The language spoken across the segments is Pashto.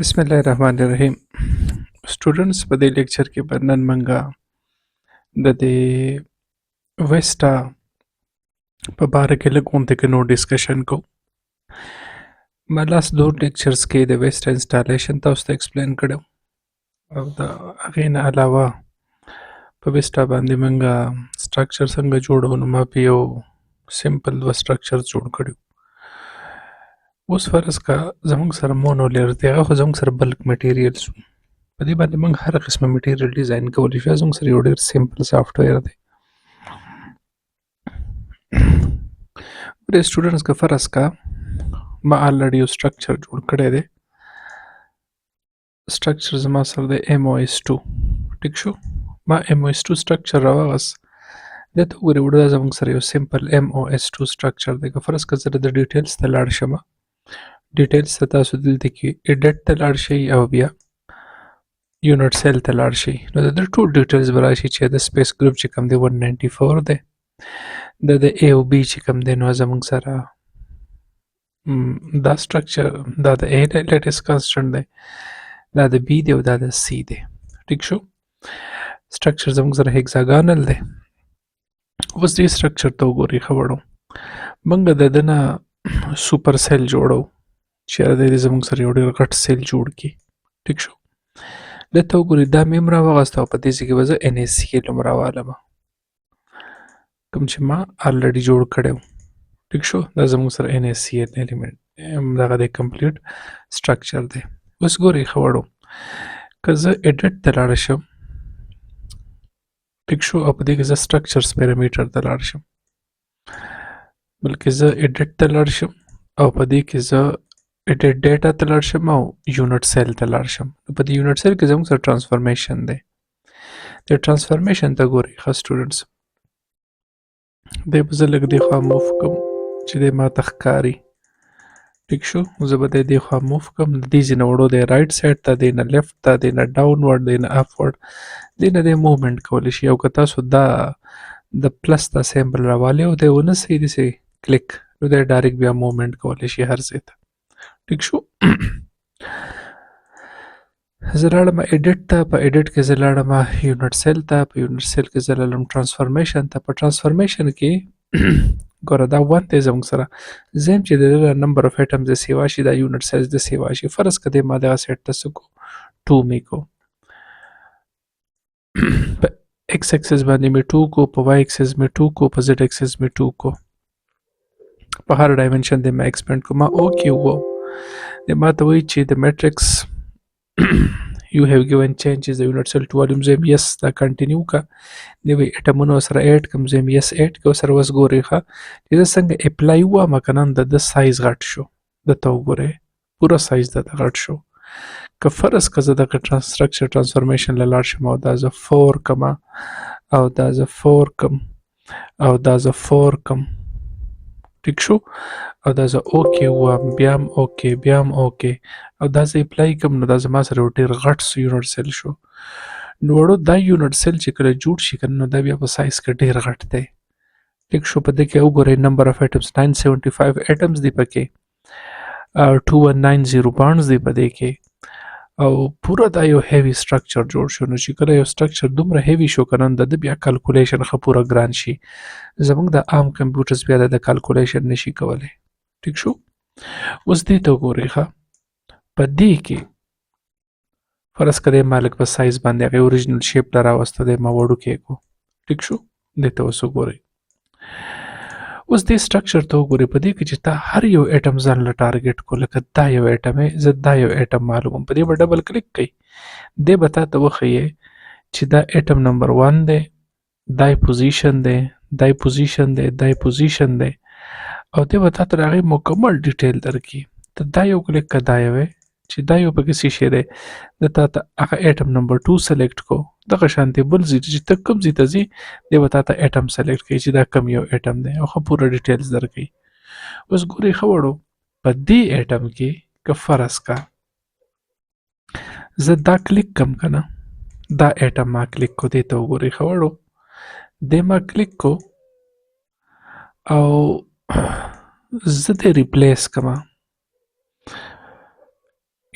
बिस्मिल्लाहिर्रहमानिर्रहीम स्टूडेंट्स په دې لیکچر کې به نن منګه د دې ویسټا په باره کې لږ غونډه کې نو ډسکشن کو ما لاس دوه لیکچرز کې د ویسټا انسټالیشن تاسو ته ایکسپلین کړو او د هغې نه علاوه په ویسټا باندې منګه سټرکچر څنګه جوړو نو ما په یو سمپل و سټرکچر جوړ کړو اوس فرض کا زموږ سره مونو لیر دی هغه خو زموږ سره بلک میټیریلز په دې باندې موږ هر قسمه میټیریل ډیزاین کولی شو زموږ سره یو ډېر سمپل سافټویر دی ګورئ سټوډنټس که فرض کا ما آلریډي یو سټرکچر جوړ کړی دی سټرکچر زما سره دی MOS2 ټیک شو ما MOS2 سټرکچر راوغست دلته وګورئ وړه دا زموږ سره یو سمپل MOS2 سټرکچر دی که فرض که زه د ډیټیلز ته لاړ شم ډیټیلز ته تاسو دلته کې ایډیټ ته لاړ شئ او بیا یونټ سیل ته لاړ شئ نو د ټول ډیټیلز به راشي چې د سپیس ګروپ چې کوم دی 194 دی د A او B چې کوم دی نو زموږ سره دا سټرکچر دا د A لیټیس کانسټنټ دی دا د B دی او دا د C دی ټیک شو سټرکچر زموږ سره هیکزاګانل دی اوس دې سټرکچر ته وګورئ ښه وړو موږ د ده نه سوپر سیل جوړو چې د دې زموږ سره یو ډېر غټ سیل جوړ کړي ټیک شو دلته وګورئ دا مې هم راوغسته او په دې ځای کې به زه NaCl هم راوالمه کوم چې ما آلریډي جوړ کړی و ټیک شو دا زموږ سره NaCl الیمنټ دغه د کمپلیټ سټرکچر دی اوس ګورئ ښه وړو که زه ایډیټ ته لاړ شم ټیک شو او په دې کې زه سټرکچرز پیرامیټر ته لاړ شم بلکې زه ایډیټ ته لاړ شم او په دې کې زه ایډیټ ډیټا ته لاړ شم او یونټ سیل ته لاړ شم په دې یونټ سیل کې زموږ سره ټرانسفارمیشن دی د ټرانسفارمیشن ته ګورئ ښه سټوډنټس دی به زه لږ دې خوا موف کړم چې دی ماته ښکاري ټیک شو زه به دی دې خوا موف کړم د دې ځای نه وړو دی رایټ سایډ ته دی نه لیفټ ته دی نه ډاون ورډ دی نه اپ ورډ دی نه دی موومنټ کولی شي او که تاسو دا د پلس دا سیمبل راوالی او دی ونه سي داسې کلیک نو دی ډایرکټ بیا موومنټ کولی شي هر ځای ته ټیک شو زه لاړم ایډیټ ته په ایډیټ کې زه لاړم یونټ سیل ته په یونټ سیل کې زه لاړم ټرانسفارمیشن ته په ټرانسفارمیشن کې ګوره دا 1 دی زموږ سره زم چې د نمبر اف ایټمز د سیوا شي دا یونټ سیلز د سیوا شي فرض کړئ ما دغه سیټ ته څه کو 2 مې کو په ایکس اکسس باندې مې 2 کو په وای اکسس مې 2 کو په زد اکسس مې 2 کو په هر ډایمنشن دی مې ایکسپینډ کو ما اوکې وو د ما ته وایي چې د میټرکس you have given changes the unit cell to volume زم yes دا کنټینیو کا نوې اټمونو سره اډ کوم زم yes اډ کو سره وس ګوري ښه چې څنګه اپلای و مکنن د سایز غټ شو د تو ګوره پورا سایز د غټ شو که فرض کزه د سټرکچر ټرانسفارمیشن لاړ شم او دا ز 4 کما او دا ز 4 کم او دا ز 4 کم ټیک شو او دا زه اوکې وایم بیا هم اوکې بیا هم اوکې او دا زه اپلای کوم نو دا زما سره یو ډېر غټ یونټ سیل شو نو وړو دا یونټ سیل چې کله جوړ شي که نو دا بیا په سایز کې ډېر غټ دی ټیک شو په دې کې وګورئ نمبر اف ایټمز 975 ایټمز دی پکې 2190 بانډز دی په دې کې او پورا دا یو هیوی سټرکچر جوړ شو نو چې کله یو سټرکچر دومره هیوی شو کنه د بیا کیلکولیشن خو پورا ګران شي زموږ د عام کمپیوټرز بیا د کیلکولیشن نشي کولای ټیک شو اوس دې ته وګورئ ښه په دې کې فرض کړئ مالک په سایز باندې هغه اوریجنل شیپ لا راوسته دی ما وړوکی کو ټیک شو دې ته اوس وګورئ اوس دې سټرکچر ته وګورئ په دې کې چې تا هر یو ایټم ځان له ټارګټ کو لکه دا یو ایټم زه دا یو ایټم معلوموم په دې به ډبل کلیک کوي دې به تا ته وښیي چې دا ایټم نمبر 1 دی دای پوزیشن دی دای پوزیشن دی دای پوزیشن دی او دې به تا ته هغې مکمل ډیټیل درکړي ته دا یو کلیک که دا یو چې دا یو پکې څه شی دی د تا ته هغه ایټم نمبر 2 سلیکټ کو دغه شانتې بل ځای چې ته کوم ځای ته ځي دی به تا ته ایټم سلیکټ کوي چې دا کم یو ایټم دی او ښه پوره ډیټیلز درکوي اوس ګورئ ښه وړو په دې ایټم کې که فرض کا زه دا کلیک کم که نه دا ایټم ما کلیک کو دې ته وګورئ ښه وړو دې ما کلیک کو او زه دې ریپلیس کما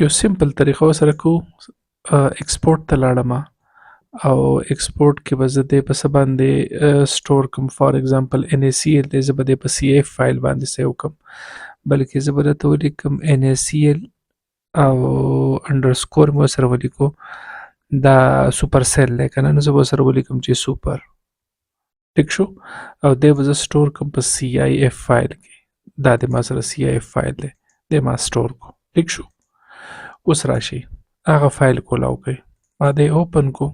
یو سمپل طریقه ورسره کوو، ایکسپورټ ته لاړم او ایکسپورټ کې به زه دې په څه باندې سټور کوم. فار ایگزامپل NaCl دی، زه به دې په CF فایل باندې سیو کوم، بلکې زه به درته ولیکم NaCl او انډرسکور مې ورسره ولیکو دا سوپر سیل دی که نه، نو زه به ورسره ولیکم چې سوپر. ټیک شو، او دی به زه سټور کوم په CIF فایل کې. دا د ما سره CIF فایل دی، دی ما سټور کو. ټیک شو، اوس راشي هغه فایل کولاو کوي، ما دی اوپن کو،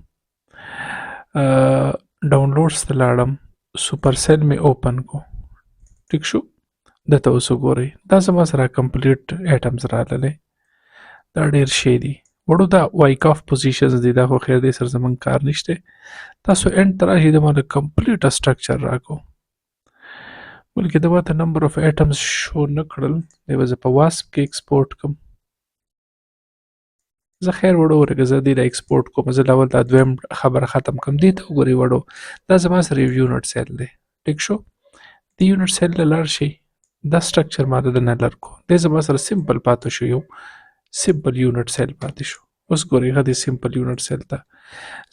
ډاونلوډس ته لاړم، سوپر سیل مې اوپن کو. ټیک شو، دته اوس وګورئ دا زما سره کمپلیټ ایټمز راغلی، دا ډېر شی دي. وړو دا وایک آف پوزیشنز دي، دا خو خیر دی سره زمونږ کار نشته. تاسو اینډ ته راشئ د ماته کمپلیټه سټرکچر راکو، بلکې د ماته نمبر آف ایټمز شو نه کړل، دی به زه په واسپ کې ایکسپورټ کوم. زه خیر وړو ورکه زه دې را ایکسپورټ کوم، زه لاول دا دویم خبره ختم کوم. دې ته وګورئ وړو دا زما سره یو یونټ سیل دی. ټیک شو، د یونټ سیل له لاړ شي، دا سټرکچر ما د نه لرکو، دی زما سره سمپل پاتې شو، یو سمپل یونټ سیل پاتې شو. اوس ګورئ ښه دې سمپل یونټ سیل ته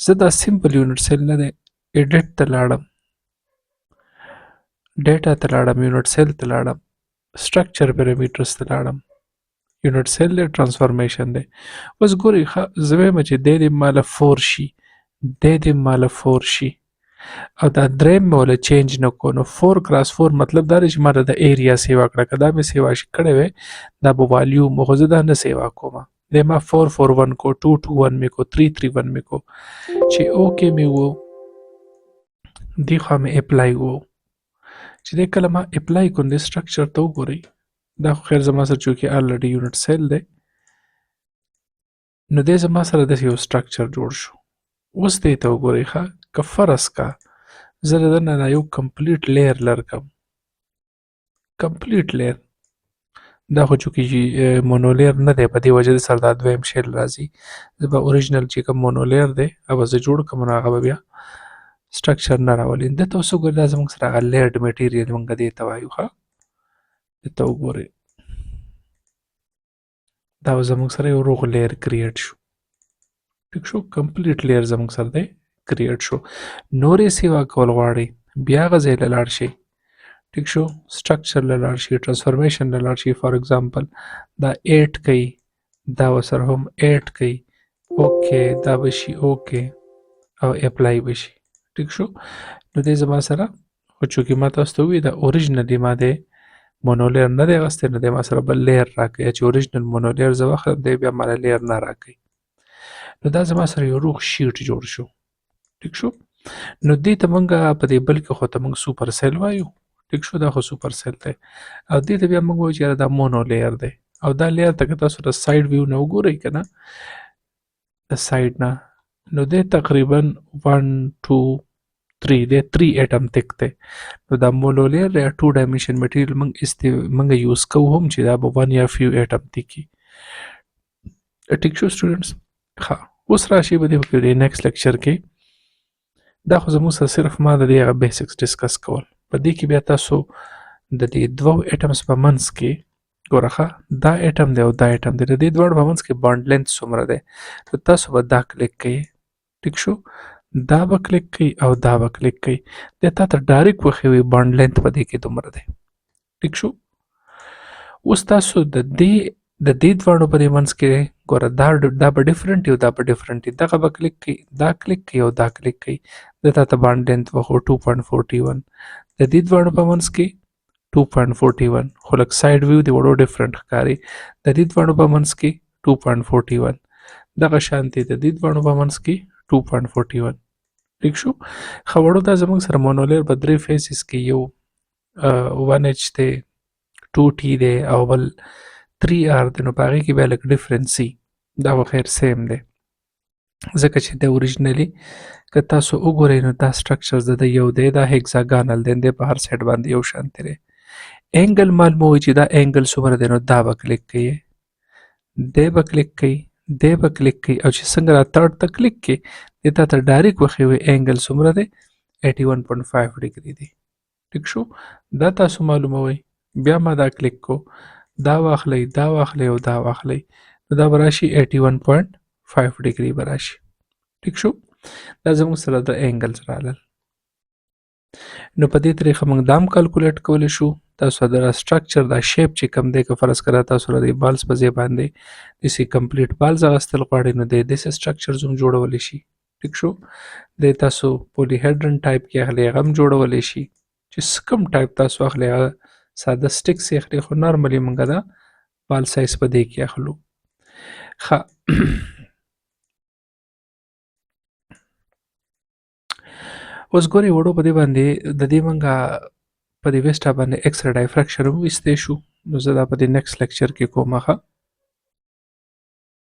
زه دا سمپل یونټ سیل نه دی ایډیټ ته لاړم، ډیټا ته لاړم، یونټ سیل ته لاړم، سټرکچر پیرامیټرز ته لاړم، یونټ سیل دی ټرانسفارمیشن دی. اوس ګورئ ښه زه وایم چې دی دې ماله 4 شي، دی دې ماله 4 شي، او دا دریم مې وله چینج نه کو، نو 4x4 مطلب دا دی چې ما د ایریا سیوا کړه. که دا مې سیوا کړی وی دا به والیوم، خو زه دا نه سیوا کوم. دی ما 441 کو، 221 مې کو، 331 مې کو، چې اوکې مې وو، دی خوا مې اپلای وو. چې دی کله ما اپلای کوم دی سټرکچر ته وګورئ، دا خو خیر زما سره چونکې الریډي یونټ سیل دی، نو دی زما سره داسې یو سټرکچر جوړ شو. اوس دی ته وګورئ ښه، که فرض کا زه د دننه نه یو کمپلیټ لیر لرکم، کمپلیټ لیر، دا خو چونکې مونولیر نه دی، په دې وجه سره دا دویم شیل راځي. زه به اوریجنل چې کوم مونولیر دی هغه زه جوړ کړم، نو هغه به بیا سټرکچر نه راولي. دته اوس وګورئ دا زموږ سره هغه لیرډ میټیریل موږ دې ته وایو. ښه دته وګورئ دا زموږ سره یو روغ لیر کریټ شو. ټیک شو، کمپلیټ لیر زموږ سره دی کریټ شو. نورې سیوا کول غواړئ بیا هغه ځای له لاړ شئ. ټیک شو، سټرکچر له لاړ شي، ټرانسفارمیشن له لاړ شي. فار ایگزامپل دا 8 کوي، دا ورسره هم 8 کوي، اوکې دا به شي اوکې او اپلای به شي. ټیک شو، نو دی زما سره خو چونکې ما تاسو ته ووایي دا اوریجنلي ما دی مونولیر نه دی اخیستی، نو دی ما سره بل لیر راکوي، چې اوریجنل مونولیر زه واخلم دی بیا ماله لیر نه راکوي. نو دا زما سره یو روغ شیټ جوړ شو. ټیک شو، نو دې ته موږ په دې بل کې خو ته موږ سوپر سیل وایو. ټیک شو، دا خو سوپر سیل دی، او دې ته بیا موږ وایو چې یاره دا مونو لیر دی. او دا لیر ته که تاسو د سایډ ویو نه وګورئ که نه، د سایډ نه، نو دی تقریبا 1 2 3 دی 3 ایټم تک دی. نو دا مونولیر یا 2 ډایمنشن میټیریل موږ یوز کوو هم چې دا به 1 یا فیو ایټم تکي. ټیک شو سټوډنټس، ښه اوس راشي به د نیکسټ لیکچر کې، دا خو زموږ سره صرف ما د دې هغه بیسکس ډسکس کول، په دې کې بیا تاسو د دې دوو ایټمز په منځ کې ګوره ښه دا ایټم دی او دا ایټم دی، د دې دواړو په منځ کې بانډ لینث څومره دی، نو تاسو به دا کلیک کوئ. ټیک شو، دا به کلیک کوئ او دا به کلیک کوئ، دی تا ته ډایرکټ وښیوي بانډ لینث په دې کې دومره دی. ټیک شو، اوس تاسو د دې دواړو په دې منځ کې ګوره دا به ډفرنټ وي او دا به ډفرنټ وي، دغه به کلیک کوئ، دا کلیک کوئ او دا کلیک کوئ، د تا ته بانډ لینث وښو 2.41، د دې دواړو په منځ کې 2.41، خو لږ سایډ ویو د وړو ډفرنټ ښکاري، د دې دواړو په منځ کې 2.41، دغه شانتي د دې دواړو په منځ کې 2.41. ټیک شو، ښه وړو دا زموږ سره مونولیر په 3 فیسز کې یو 1H دی، 2T دی او بل 3R دی، نو په هغې کې بیا لږ ډفرنس وي، دا خو خیر سیم دی، ځکه چې د اوریجنلي که تاسو وګورئ نو دا سټرکچرز د یو دی، دا هیکزاګانل دی، دی په هر سایډ باندې یو شانتي دی. اینګل معلوموي چې دا اینګل څومره دی، نو دا به کلیک کوئ، دی به کلیک کوئ، دی به کلیک کوئ، او چې څنګه را تھرډ ته کلیک کوئ دی تا ته ډایرکټ وښیوي اینګل څومره دی 81.5 ډګري دی. ټیک شو، دا تاسو معلوموئ، بیا ما دا کلیک کو، دا واخلئ، دا واخلئ او دا واخلئ، نو دا به راشي 81.5 ډیګري به راشي. ټیک شو. دا زموږ سره د اینګلز راغلل. نو په دې طریقه موږ دا هم کلکولیټ کولی شو. تاسو دا سټرکچر دا شیپ چې کوم دی که فرض کړه تاسو د بالز په ځای باندې داسې کمپلیټ بالز اخیستل غواړئ نو د داسې سټرکچرز هم جوړولی شي. ټیک شو. د تاسو پولیهیډرن ټایپ کې اخلي هغه هم جوړولی شي. چې څه کوم ټایپ تاسو اخلي هغه ساده سټیکس یې اخلي خو نارملي موږ دا بال سایز په دې کې اخلو. ښه اوس ګورئ وړو په دې باندې د دې موږ په دې ویسټا باندې ایکس ری ډایفرکشن هم ویستی شو. نو زه دا په دې نیکسټ لیکچر کې کوم ښه.